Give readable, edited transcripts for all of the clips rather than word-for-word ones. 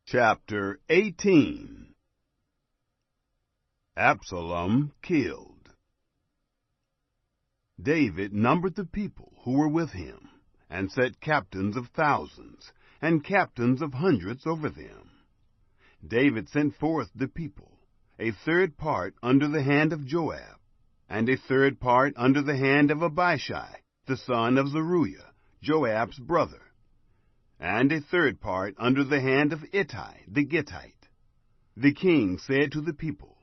Chapter 18. Absalom killed. David numbered the people who were with him, and set captains of thousands, and captains of hundreds over them. David sent forth the people, a third part under the hand of Joab, and a third part under the hand of Abishai, the son of Zeruiah, Joab's brother, and a third part under the hand of Ittai the Gittite. The king said to the people,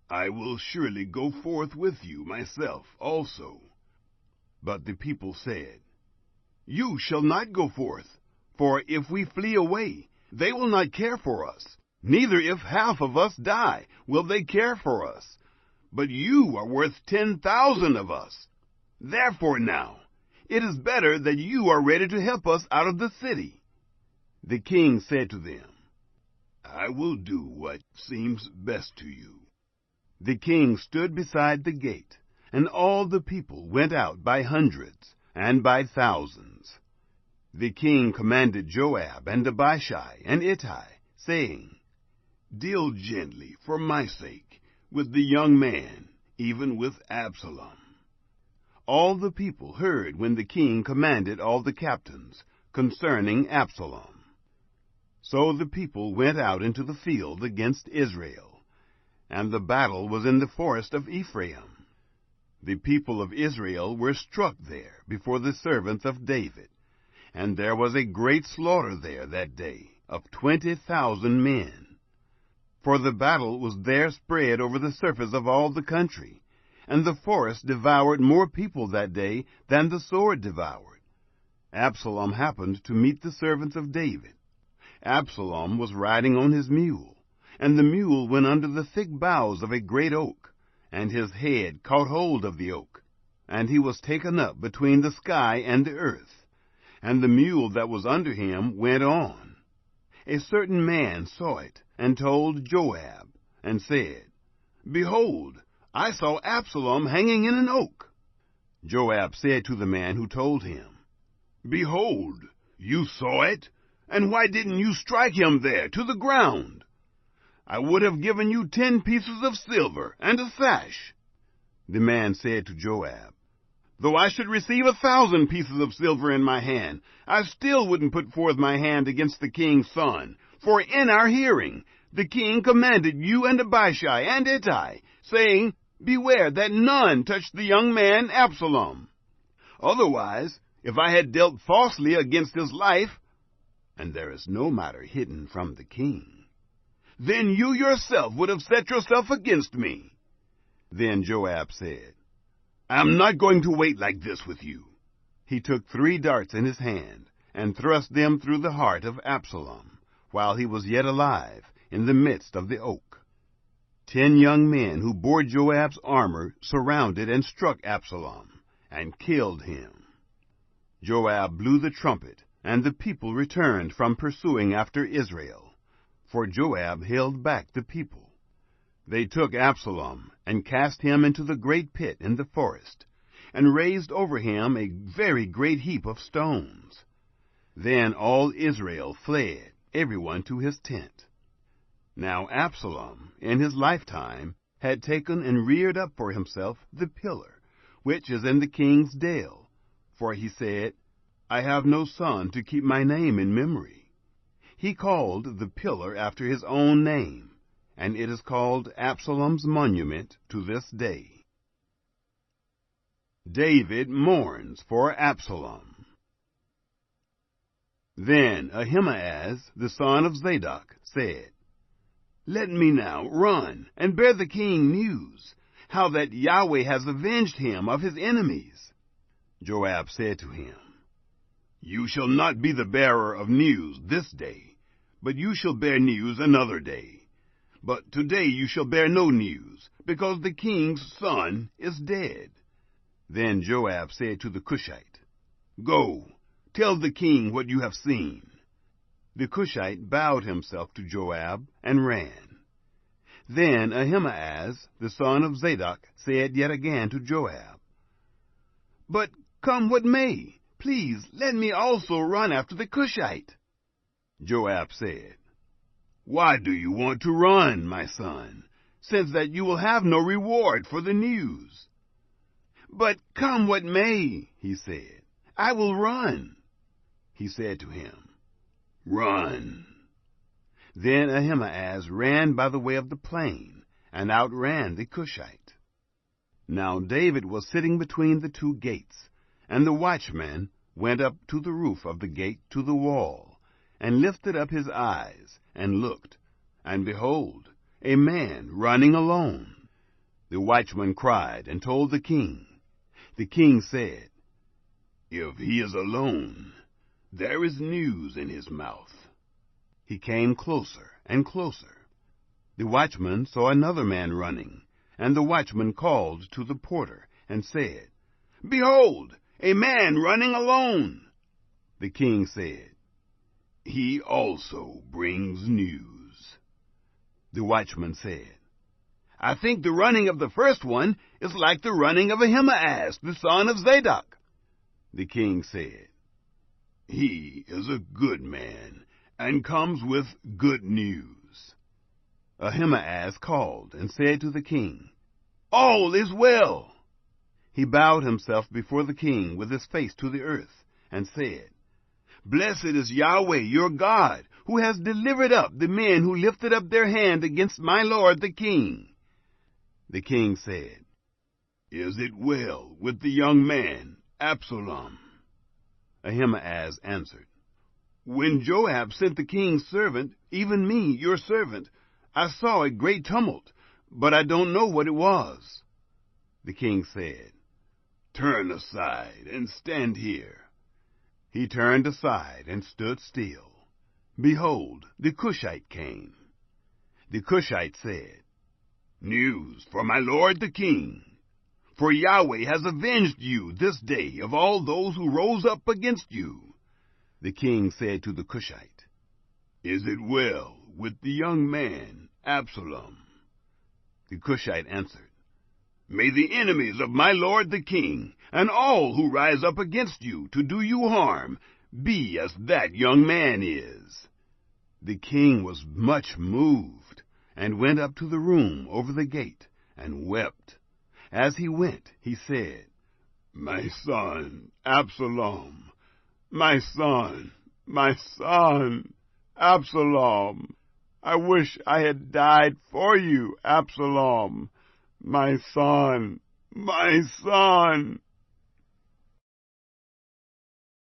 I will surely go forth with you myself also. But the people said, You shall not go forth, for if we flee away, they will not care for us, neither if half of us die will they care for us. But you are worth 10,000 of us. Therefore now, it is better that you are ready to help us out of the city. The king said to them, I will do what seems best to you. The king stood beside the gate, and all the people went out by hundreds and by thousands. The king commanded Joab and Abishai and Ittai, saying, Deal gently for my sake with the young man, even with Absalom. All the people heard when the king commanded all the captains concerning Absalom. So the people went out into the field against Israel, and the battle was in the forest of Ephraim. The people of Israel were struck there before the servants of David, and there was a great slaughter there that day of 20,000 men. For the battle was there spread over the surface of all the country, and the forest devoured more people that day than the sword devoured. Absalom happened to meet the servants of David. Absalom was riding on his mule, and the mule went under the thick boughs of a great oak, and his head caught hold of the oak, and he was taken up between the sky and the earth, and the mule that was under him went on. A certain man saw it, and told Joab, and said, Behold, I saw Absalom hanging in an oak. Joab said to the man who told him, Behold, you saw it, and why didn't you strike him there to the ground? I would have given you 10 pieces of silver and a sash. The man said to Joab, Though I should receive 1,000 pieces of silver in my hand, I still wouldn't put forth my hand against the king's son. For in our hearing the king commanded you and Abishai and Ittai, saying, Beware that none touch the young man Absalom. Otherwise, if I had dealt falsely against his life, and there is no matter hidden from the king, then you yourself would have set yourself against me. Then Joab said, I am not going to wait like this with you. He took 3 darts in his hand, and thrust them through the heart of Absalom, while he was yet alive, in the midst of the oak. 10 young men who bore Joab's armor surrounded and struck Absalom, and killed him. Joab blew the trumpet, and the people returned from pursuing after Israel, for Joab held back the people. They took Absalom, and cast him into the great pit in the forest, and raised over him a very great heap of stones. Then all Israel fled, everyone to his tent. Now Absalom, in his lifetime, had taken and reared up for himself the pillar, which is in the king's dale, for he said, I have no son to keep my name in memory. He called the pillar after his own name, and it is called Absalom's monument to this day. David mourns for Absalom. Then Ahimaaz, the son of Zadok, said, Let me now run and bear the king news, how that Yahweh has avenged him of his enemies. Joab said to him, You shall not be the bearer of news this day, but you shall bear news another day. But today you shall bear no news, because the king's son is dead. Then Joab said to the Cushite, Go, tell the king what you have seen. The Cushite bowed himself to Joab and ran. Then Ahimaaz, the son of Zadok, said yet again to Joab, But come what may, please let me also run after the Cushite. Joab said, "Why do you want to run, my son, since that you will have no reward for the news?" "But come what may," he said, "I will run." He said to him, "Run." Then Ahimaaz ran by the way of the plain, and outran the Cushite. Now David was sitting between the two gates, and the watchman went up to the roof of the gate to the wall, and lifted up his eyes, and looked, and behold, a man running alone. The watchman cried and told the king. The king said, "If he is alone, there is news in his mouth." He came closer and closer. The watchman saw another man running, and the watchman called to the porter and said, "Behold, a man running alone." The king said, "He also brings news." The watchman said, "I think the running of the first one is like the running of Ahimaaz, the son of Zadok." The king said, "He is a good man, and comes with good news." Ahimaaz called and said to the king, "All is well." He bowed himself before the king with his face to the earth, and said, "Blessed is Yahweh your God, who has delivered up the men who lifted up their hand against my lord the king." The king said, "Is it well with the young man, Absalom?" Ahimaaz answered, "When Joab sent the king's servant, even me, your servant, I saw a great tumult, but I don't know what it was." The king said, "Turn aside and stand here." He turned aside and stood still. Behold, the Cushite came. The Cushite said, "News for my lord the king. For Yahweh has avenged you this day of all those who rose up against you." The king said to the Cushite, "Is it well with the young man, Absalom?" The Cushite answered, "May the enemies of my lord the king, and all who rise up against you to do you harm, be as that young man is." The king was much moved, and went up to the room over the gate, and wept. As he went, he said, "My son, Absalom, my son, Absalom. I wish I had died for you, Absalom, my son, my son."